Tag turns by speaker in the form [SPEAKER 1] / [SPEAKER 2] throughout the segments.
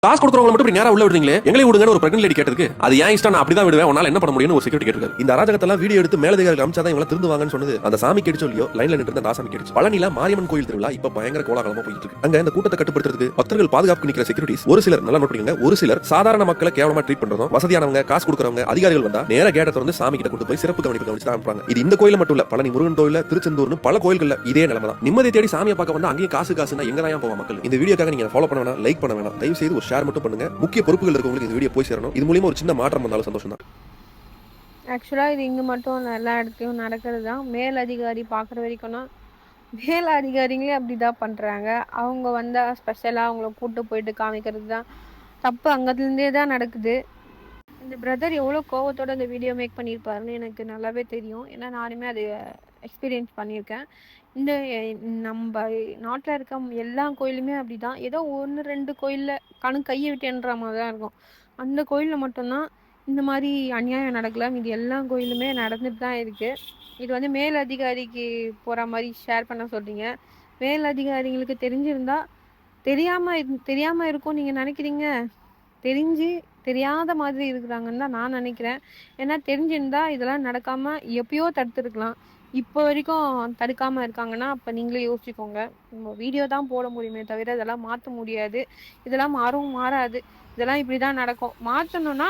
[SPEAKER 1] காசு கொடுக்குறவங்க மட்டும் நேரா உள்ள விடுறீங்களே, எங்களை விடுங்கன்னு ஒரு பிரெக்னன்ட் லேடி கேட்டதுக்கு அது ஏன் இஷ்டம், நான் அப்படிதான் விடுவேன், உன்னால என்ன பண்ண முடியும்னு ஒரு செக்யூரிட்டி கேட்டிருக்காரு. இந்த அராஜகத்தெல்லாம் வீடியோ எடுத்து மேலதிகாரிகள் அமிச்சாதான் இவங்க திருந்துவாங்கன்னு சொன்னது அந்த சாமி கேட்டு சொல்லியோ லைன்ல நின்று அந்த சாமி கேட்டுச்சு. பழனில மாரியம்மன் கோயில் திருவிழா இப்ப பயங்கர கோலாகலமா போயிட்டு இருக்கு. அங்க இந்த கூட்டத்தை கட்டுப்படுத்துறதுக்கு பக்தர்கள் பாதுகாப்பு நிக்கிற செக்யூரிட்டிஸ் ஒரு சிலர் நல்லா நோட் பண்ணிக்கங்க, ஒரு சிலர் சாதாரண மக்களை கேவலமா ட்ரீட் பண்றதும், வசதியானவங்க காசு கொடுக்குறவங்க அதிகாரிகள் வந்தா நேரா கேட்ட திறந்து சாமி கிட்ட கொண்டு போய் சிறப்பு கவனிப்பு கவனிச்சு தான் அனுப்புறாங்க. இது இந்த கோயில மட்டும் இல்ல, பழனி முருகன் கோயில, திருச்செந்தூர்னு பல கோயில்கள்ல இதே நிலைமை தான். நிம்மதி தேடி சாமியை பார்க்க வந்தா அங்கேயும் காசுனா எங்க தான் போவா மக்கள். இந்த வீடியோக்காக நீங்க ஃபாலோ பண்ண வேணாம், லைக் பண்ண வேணாம், தயவு செய்து ஒரு ஷேர் மட்டும் பண்ணுங்க. முக்கிய பொறுப்புகள் இருக்கவங்களுக்கு இந்த வீடியோ போய் சேரணும். இது மூலியமா ஒரு சின்ன மாற்றம் வந்தாலும் சந்தோஷம் தான்.
[SPEAKER 2] ஆக்சுவலாக இது இங்கே மட்டும் எல்லா இடத்துலையும் நடக்கிறது தான். மேல் அதிகாரி பார்க்குற வரைக்கும்னா மேல் அதிகாரிங்களே அப்படி தான் பண்ணுறாங்க. அவங்க வந்தால் ஸ்பெஷலாக அவங்கள கூப்பிட்டு போயிட்டு காமிக்கிறது தான் தப்பு. அங்கேருந்தே தான் நடக்குது. இந்த பிரதர் எவ்வளோ கோவத்தோட இந்த வீடியோ மேக் பண்ணியிருப்பாருன்னு எனக்கு நல்லாவே தெரியும். ஏன்னா நானுமே அது எக்ஸ்பீரியன்ஸ் பண்ணியிருக்கேன். இந்த நம்ம நாட்டில் இருக்க எல்லா கோயிலுமே அப்படி தான். ஏதோ 1-2 கோயிலில் கையை விட்டுன்ற மாதிரி தான் இருக்கும். அந்த கோயிலில் மட்டும்தான் இந்த மாதிரி அநியாயம் நடக்கல. இது எல்லா கோயிலுமே நடந்துட்டு தான் இருக்குது. இது வந்து மேல் அதிகாரிக்கு போகிற மாதிரி ஷேர் பண்ண சொல்கிறீங்க. மேல் அதிகாரிங்களுக்கு தெரிஞ்சிருந்தா தெரியாமல் இருக்கும் நீங்கள் நினைக்கிறீங்க. தெரியாத மாதிரி இருக்கிறாங்கன்னு தான் நான் நினைக்கிறேன். ஏன்னா தெரிஞ்சிருந்தா இதெல்லாம் நடக்காமல் எப்பயோ தடுத்துருக்கலாம். இப்போ வரைக்கும் தடுக்காமல் இருக்காங்கன்னா அப்போ நீங்களே யோசிச்சுக்கோங்க. நம்ம வீடியோ தான் போட முடியுமே தவிர இதெல்லாம் மாற்ற முடியாது. இதெல்லாம் மாறாது. இதெல்லாம் இப்படி தான் நடக்கும். மாற்றணும்னா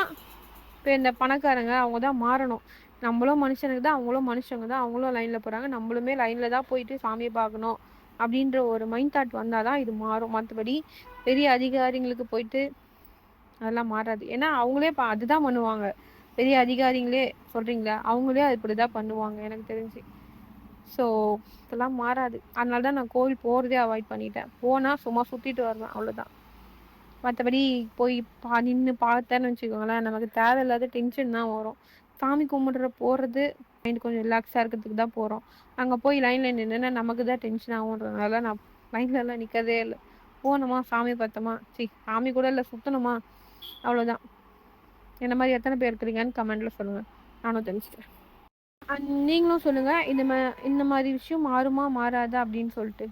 [SPEAKER 2] இப்போ இந்த பணக்காரங்க அவங்க தான் மாறணும். நம்மளும் மனுஷனுக்கு தான், அவங்களும் மனுஷங்க தான். அவங்களும் லைனில் போகிறாங்க, நம்மளுமே லைனில் தான் போயிட்டு சாமியை பார்க்கணும் அப்படின்ற ஒரு மைண்ட் தாட் வந்தால் தான் இது மாறும். மற்றபடி பெரிய அதிகாரிங்களுக்கு போயிட்டு அதெல்லாம் மாறாது. ஏன்னா அவங்களே அதுதான் பண்ணுவாங்க. பெரிய அதிகாரிங்களே சொல்கிறீங்களா, அவங்களே அது இப்படி தான் பண்ணுவாங்க எனக்கு தெரிஞ்சு. ஸோ இதெல்லாம் மாறாது. அதனால தான் நான் கோவில் போகிறதே அவாய்ட் பண்ணிட்டேன். போனால் சும்மா சுற்றிட்டு வருவேன், அவ்வளோதான். மற்றபடி போய் நின்று பார்த்தேன்னு வச்சுக்கோங்களேன், நமக்கு தேவையில்லாத டென்ஷன் தான் வரும். சாமி கும்பிட்ற போகிறது மைண்ட் கொஞ்சம் ரிலாக்ஸாக இருக்கிறதுக்கு தான் போகிறோம். அங்கே போய் லைனில் நின்றுன்னா நமக்கு தான் டென்ஷன் ஆகுன்றதுனால நான் லைன்லலாம் நிற்கதே இல்லை. போனோமா சாமி பார்த்தோமா, சாமி கூட இல்லை, சுற்றணுமா, அவ்வளோதான். என்ன மாதிரி எத்தனை பேர் இருக்கிறீங்கன்னு கமெண்ட்டில் சொல்லுங்கள், நானும் தெரிஞ்சுக்கிறேன். நீங்களும் சொல்லுங்கள் இந்த மாதிரி விஷயம் மாறுமா மாறாதா அப்படின்னு சொல்லிட்டு.